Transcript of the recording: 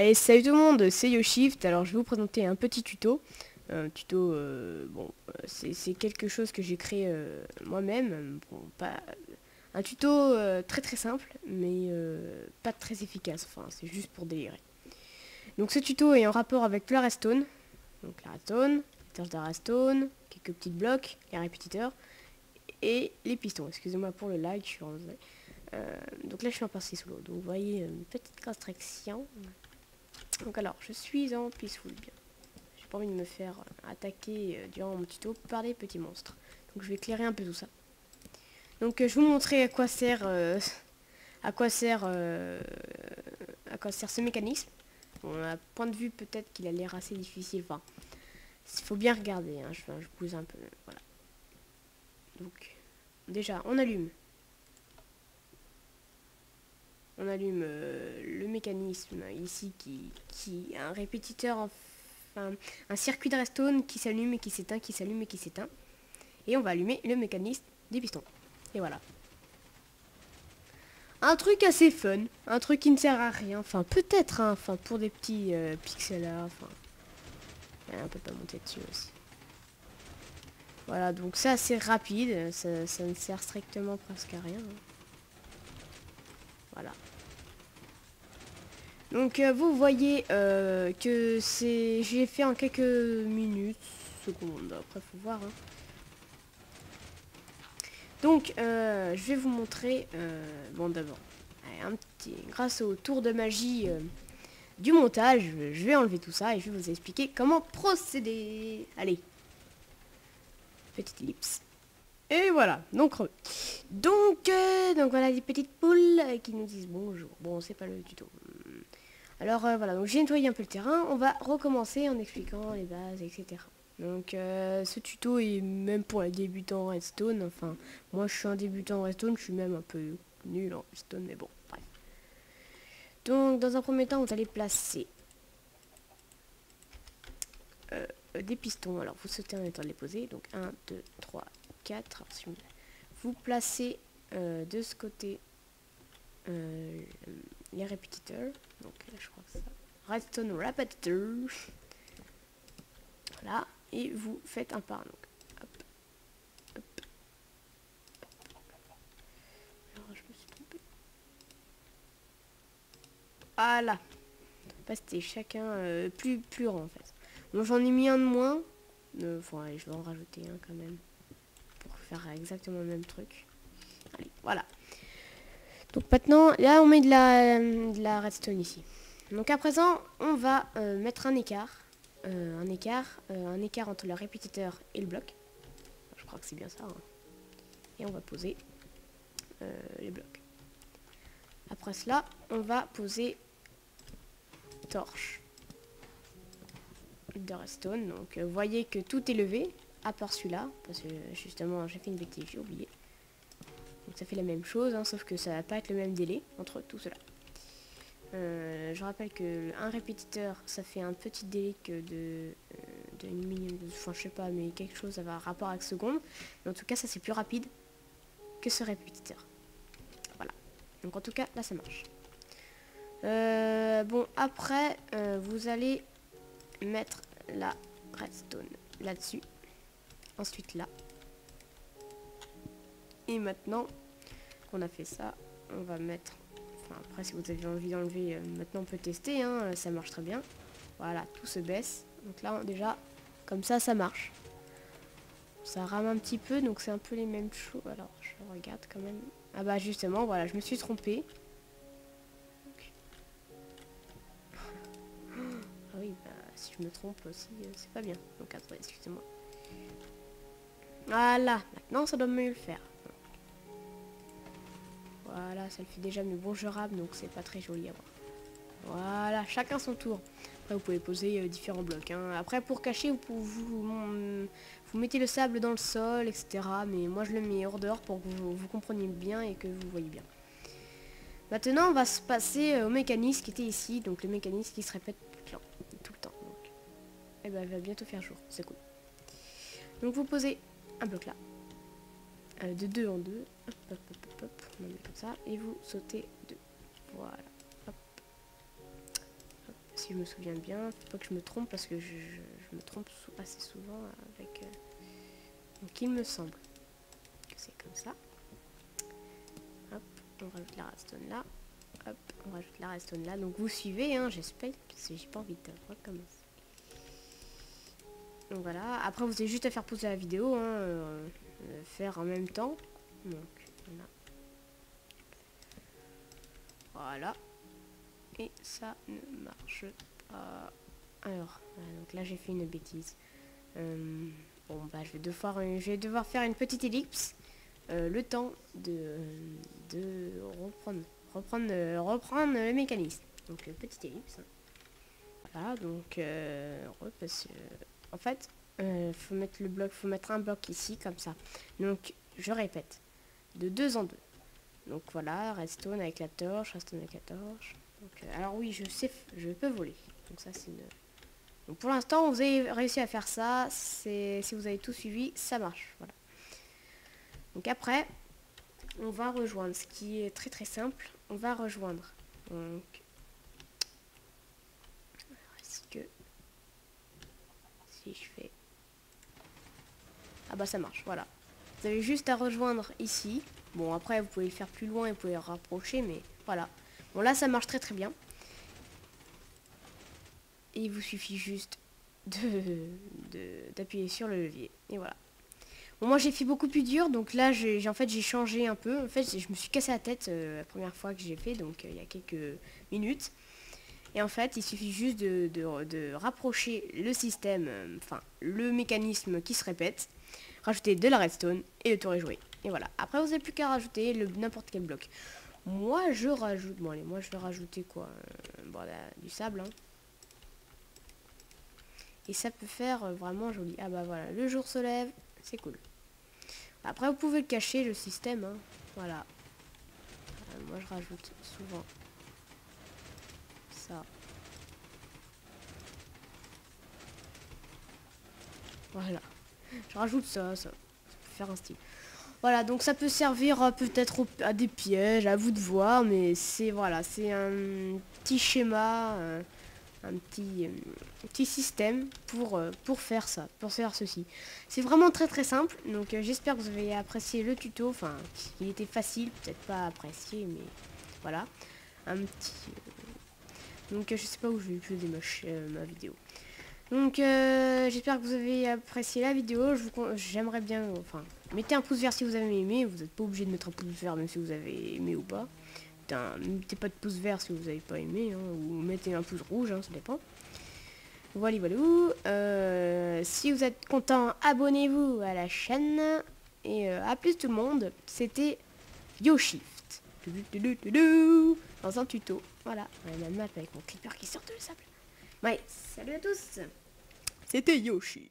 Allez, salut tout le monde, c'est YoShift. Alors je vais vous présenter un petit tuto. C'est quelque chose que j'ai créé moi-même. Bon, pas un tuto très très simple, mais pas très efficace. Enfin, c'est juste pour délirer. Donc ce tuto est en rapport avec le redstone. Donc la redstone, les tâches de la redstone, quelques petits blocs, les répétiteurs et les pistons. Excusez-moi pour le lag, je suis en... donc là je suis en partie solo. Donc vous voyez une petite construction. Donc alors, je suis en peaceful bien. J'ai pas envie de me faire attaquer durant mon tuto par des petits monstres. Donc je vais éclairer un peu tout ça. Donc je vais vous montrer à quoi sert ce mécanisme. Bon, à point de vue peut-être qu'il a l'air assez difficile. Enfin, il faut bien regarder. Hein. Je pousse un peu. Voilà. Donc déjà, on allume. On allume le mécanisme ici qui a un répétiteur, enfin un circuit de redstone qui s'allume et qui s'éteint, qui s'allume et qui s'éteint. Et on va allumer le mécanisme des pistons. Et voilà. Un truc assez fun, un truc qui ne sert à rien, enfin peut-être, hein, enfin pour des petits pixels art, enfin on peut pas monter dessus aussi. Voilà, donc c'est assez rapide, ça ne sert strictement presque à rien. Hein. Voilà. Donc vous voyez que j'ai fait en quelques minutes, secondes, après faut voir. Hein. Donc je vais vous montrer, bon d'abord, grâce au tour de magie du montage, je vais enlever tout ça et je vais vous expliquer comment procéder. Allez, petite ellipse. Et voilà, donc voilà les petites poules qui nous disent bonjour. Bon, c'est pas le tuto. Alors voilà, donc j'ai nettoyé un peu le terrain. On va recommencer en expliquant les bases, etc. Donc ce tuto est même pour les débutants en redstone. Enfin, moi je suis un débutant en redstone, je suis même un peu nul en redstone, mais bon, bref. Donc dans un premier temps, vous allez placer des pistons. Alors vous sautez en étant de les poser. Donc 1, 2, 3, 4. Alors, si vous placez de ce côté les répétiteurs. Donc là je crois que ça. Redstone Repetitor. Voilà. Et vous faites un par. Donc, hop, hop, hop. Alors je me suis trompé. Voilà. C'était chacun plus grand en fait. Bon j'en ai mis un de moins. Allez, je vais en rajouter un quand même. Pour faire exactement le même truc. Allez, voilà. Donc maintenant, là on met de la redstone ici. Donc à présent, on va mettre un écart. Un écart entre le répétiteur et le bloc. Je crois que c'est bien ça. Hein. Et on va poser les blocs. Après cela, on va poser torche de redstone. Donc vous voyez que tout est levé, à part celui-là. Parce que justement, j'ai fait une bêtise, j'ai oublié. Donc ça fait la même chose, hein, sauf que ça va pas être le même délai entre tout cela. Je rappelle que un répétiteur, ça fait un petit délai que de une millième, enfin je sais pas, mais quelque chose, ça va rapport avec seconde. Mais en tout cas, ça c'est plus rapide que ce répétiteur. Voilà. Donc en tout cas, là ça marche. Bon, après, vous allez mettre la redstone là-dessus. Ensuite là. Et maintenant qu'on a fait ça, on va mettre... Enfin, après, si vous avez envie d'enlever, maintenant on peut tester, hein, ça marche très bien. Voilà, tout se baisse. Donc là, déjà, comme ça marche. Ça rame un petit peu, donc c'est un peu les mêmes choses. Alors, je regarde quand même. Ah bah justement, voilà, je me suis trompée. Donc... Ah oui, bah si je me trompe aussi, c'est pas bien. Donc attendez, excusez-moi. Voilà, maintenant ça doit mieux le faire. Voilà, ça le fait déjà, mais bon, je rame, donc c'est pas très joli à voir. Voilà, chacun son tour. Après, vous pouvez poser différents blocs. Hein. Après, pour cacher, vous mettez le sable dans le sol, etc. Mais moi, je le mets hors dehors pour que vous compreniez bien et que vous voyez bien. Maintenant, on va se passer au mécanisme qui était ici. Donc, le mécanisme qui se répète tout le temps. Donc, et ben, il va bientôt faire jour. C'est cool. Donc, vous posez un bloc là. De 2 en 2. Hop, hop, hop, hop, hop. On en met comme ça. Et vous sautez 2. Voilà. si je me souviens bien. Faut pas que je me trompe parce que je me trompe assez souvent avec... Donc il me semble que c'est comme ça. Hop, on rajoute la redstone là. Hop, on rajoute la redstone là. Donc vous suivez, hein, j'espère, parce que j'ai pas envie de recommencer. Donc voilà, après vous avez juste à faire poser la vidéo, hein, faire en même temps. Donc voilà. Et ça ne marche pas. Alors, voilà, donc là j'ai fait une bêtise. Bon bah je vais devoir faire une petite ellipse. Le temps de reprendre le mécanisme. Donc petite ellipse. Voilà, donc parce que, en fait, faut mettre un bloc ici comme ça. Donc je répète, de 2 en 2. Donc voilà, redstone avec la torche, redstone avec la torche. Donc, alors oui, je sais, je peux voler. Donc ça c'est une... Donc pour l'instant, vous avez réussi à faire ça. Si vous avez tout suivi, ça marche. Voilà. Donc après, on va rejoindre, ce qui est très très simple. On va rejoindre. Donc, est-ce que si je fais... Ah bah ça marche, voilà. Vous avez juste à rejoindre ici. Bon après vous pouvez le faire plus loin et vous pouvez le rapprocher, mais voilà. Bon là ça marche très très bien. Et il vous suffit juste d'appuyer sur le levier. Et voilà. Bon, moi j'ai fait beaucoup plus dur, donc là en fait j'ai changé un peu. En fait je me suis cassé la tête la première fois que j'ai fait, donc il y a quelques minutes. Et en fait il suffit juste de rapprocher le système, enfin le mécanisme qui se répète, rajouter de la redstone et le tour est joué. Et voilà. Après vous n'avez plus qu'à rajouter n'importe quel bloc. Moi je rajoute, bon allez, moi je vais rajouter quoi, bon, du sable, hein. Et ça peut faire vraiment joli. Ah bah voilà, le jour se lève, c'est cool. Après vous pouvez le cacher le système, hein. Voilà. Moi je rajoute souvent ça. Voilà. Je rajoute ça peut faire un style. Voilà, donc ça peut servir peut-être à des pièges, à vous de voir, mais c'est voilà, c'est un petit schéma, un petit système pour faire ça, pour faire ceci. C'est vraiment très très simple, donc j'espère que vous avez apprécié le tuto, enfin, il était facile, peut-être pas apprécié, mais voilà, un petit... donc je sais pas où je vais poser ma vidéo. Donc j'espère que vous avez apprécié la vidéo. J'aimerais bien, enfin, mettez un pouce vert si vous avez aimé. Vous n'êtes pas obligé de mettre un pouce vert même si vous avez aimé ou pas. Mettez pas de pouce vert si vous n'avez pas aimé, hein, ou mettez un pouce rouge, hein, ça dépend. Voilà, voilà. Si vous êtes content, abonnez-vous à la chaîne. Et à plus tout le monde. C'était YoShift. Dans un tuto. Voilà, ma map avec mon creeper qui sort de le sable. Ouais, salut à tous. C'était Yoshi.